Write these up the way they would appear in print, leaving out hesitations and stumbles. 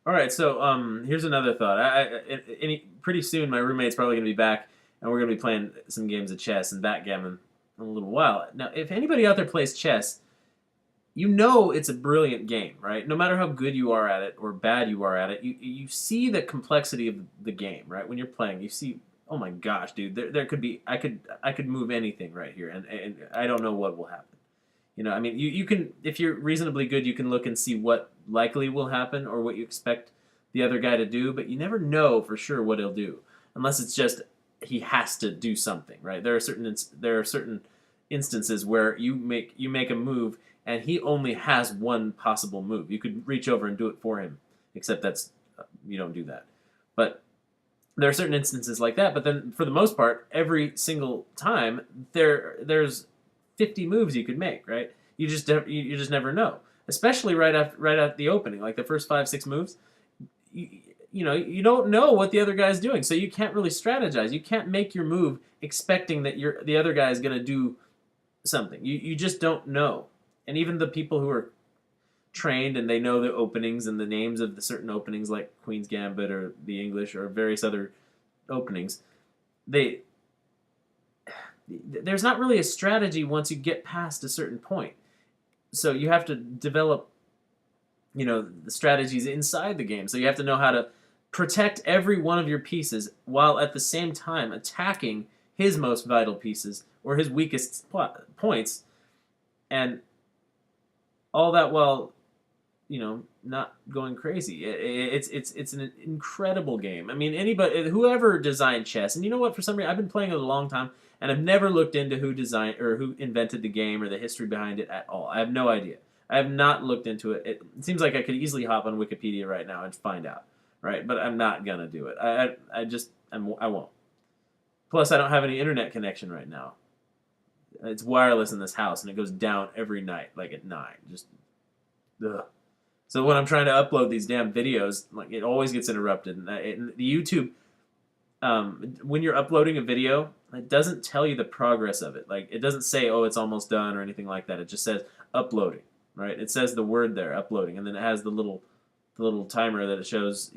All right, so here's another thought. Pretty soon, my roommate's probably gonna be back, and we're gonna be playing some games of chess and backgammon in a little while. Now, if anybody out there plays chess, you know it's a brilliant game, right? No matter how good you are at it or bad you are at it, you see the complexity of the game, right? When you're playing, you see, oh my gosh, dude, there could be I could move anything right here, and I don't know what will happen. I mean, you can, if you're reasonably good, you can look and see what likely will happen or what you expect the other guy to do, but you never know for sure what he'll do unless it's just he has to do something, right? There are certain instances where you make a move and he only has one possible move. You could reach over and do it for him, except that's you don't do that. But there are certain instances like that, but then for the most part, every single time there's 50 moves you could make, right? You just never know, especially right at the opening, like the first 5 6 moves. You don't know what the other guy's doing, so you can't really strategize. You can't make your move expecting that the other guy is going to do something. You just don't know, and even the people who are trained and they know the openings and the names of the certain openings like Queen's Gambit or the English or various other openings, they there's not really a strategy once you get past a certain point. So you have to develop, the strategies inside the game. So you have to know how to protect every one of your pieces while at the same time attacking his most vital pieces or his weakest points, and all that while not going crazy. It's an incredible game. I mean, anybody, whoever designed chess, and you know what? For some reason, I've been playing it a long time, and I've never looked into who designed or who invented the game or the history behind it at all. I have no idea. I have not looked into it. It seems like I could easily hop on Wikipedia right now and find out, right? But I'm not gonna do it. I won't. Plus, I don't have any internet connection right now. It's wireless in this house, and it goes down every night, like at 9. Just ugh. So when I'm trying to upload these damn videos, like it always gets interrupted. And the YouTube, when you're uploading a video, it doesn't tell you the progress of it. Like it doesn't say, "Oh, it's almost done" or anything like that. It just says uploading, right? It says the word there, uploading, and then it has the little timer that it shows,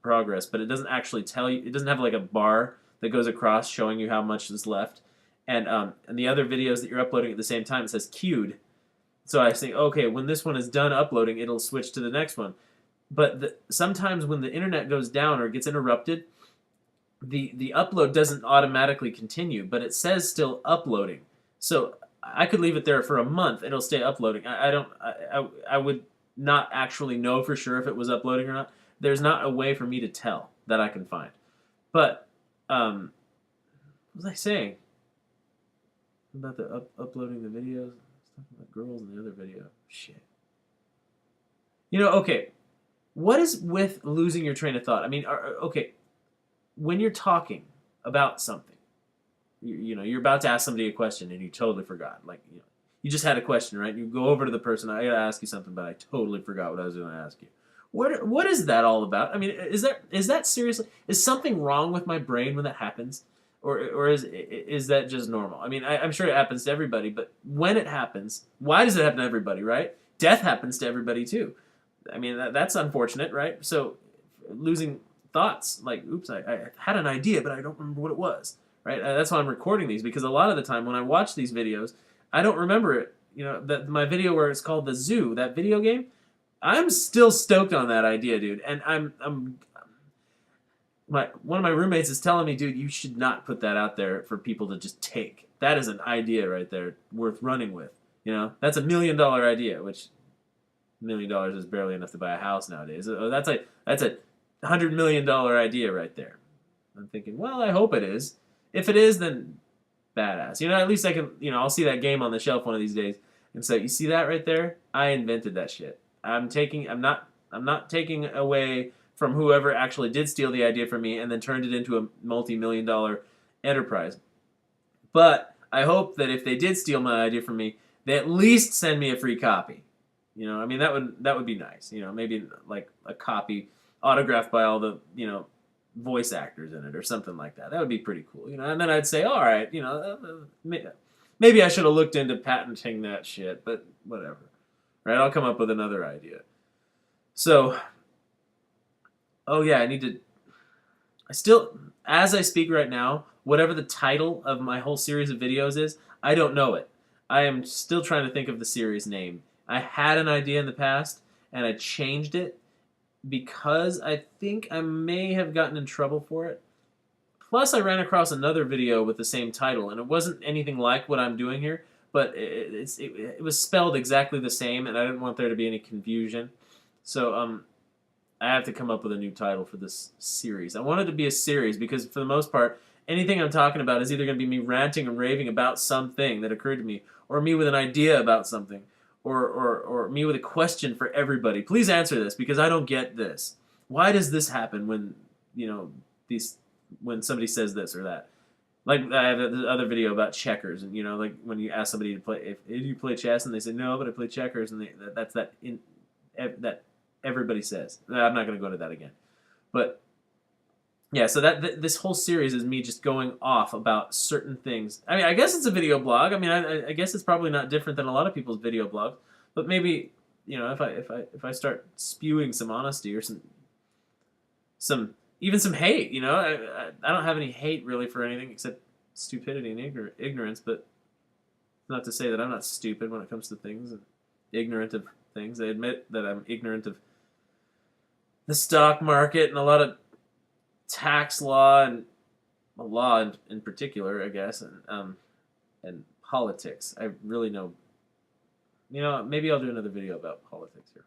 progress. But it doesn't actually tell you. It doesn't have like a bar that goes across showing you how much is left. And the other videos that you're uploading at the same time, it says queued. So I think, okay, when this one is done uploading, it'll switch to the next one. But sometimes when the internet goes down or gets interrupted, the upload doesn't automatically continue, but it says still uploading. So I could leave it there for a month; it'll stay uploading. I don't. I would not actually know for sure if it was uploading or not. There's not a way for me to tell that I can find. But what was I saying about the uploading the videos? Talking about girls in the other video. Shit. Okay. What is with losing your train of thought? I mean, okay, when you're talking about something, you're about to ask somebody a question and you totally forgot. Like, you just had a question, right? You go over to the person, I gotta ask you something, but I totally forgot what I was going to ask you. What is that all about? I mean, is that seriously? Is something wrong with my brain when that happens? Or is that just normal? I mean, I'm sure it happens to everybody, but when it happens, why does it happen to everybody, right? Death happens to everybody too. I mean, that's unfortunate, right? So losing thoughts, like, oops, I had an idea, but I don't remember what it was, right? That's why I'm recording these, because a lot of the time when I watch these videos, I don't remember it. My video where it's called The Zoo, that video game, I'm still stoked on that idea, dude. And one of my roommates is telling me, dude, you should not put that out there for people to just take. That is an idea right there worth running with. That's $1 million idea, which $1 million is barely enough to buy a house nowadays. That's a $100 million idea right there. I'm thinking, well, I hope it is. If it is, then badass. At least I can. I'll see that game on the shelf one of these days and say, you see that right there? I invented that shit. I'm not taking away from whoever actually did steal the idea from me and then turned it into a multi-million-dollar enterprise. But I hope that if they did steal my idea from me, they at least send me a free copy. I mean, that would be nice. Maybe like a copy autographed by all the voice actors in it or something like that. That would be pretty cool. And then I'd say, all right, maybe I should have looked into patenting that shit, but whatever. Right? I'll come up with another idea. So Oh yeah, I need to. I still, as I speak right now, whatever the title of my whole series of videos is, I don't know it. I am still trying to think of the series name. I had an idea in the past, and I changed it because I think I may have gotten in trouble for it. Plus, I ran across another video with the same title, and it wasn't anything like what I'm doing here, but it was spelled exactly the same, and I didn't want there to be any confusion. So I have to come up with a new title for this series. I want it to be a series because, for the most part, anything I'm talking about is either going to be me ranting and raving about something that occurred to me, or me with an idea about something, or me with a question for everybody. Please answer this because I don't get this. Why does this happen when these when somebody says this or that? Like I have the other video about checkers, and like when you ask somebody to play, if you play chess, and they say no, but I play checkers, and that's that everybody says. I'm not going to go into that again, but yeah. So this whole series is me just going off about certain things. I mean, I guess it's a video blog. I mean, I guess it's probably not different than a lot of people's video blogs, but maybe if I start spewing some honesty or some even some hate. I don't have any hate really for anything except stupidity and ignorance. But not to say that I'm not stupid when it comes to things and ignorant of things. I admit that I'm ignorant of the stock market and a lot of tax law and law in particular, I guess, and politics. I really know. Maybe I'll do another video about politics here.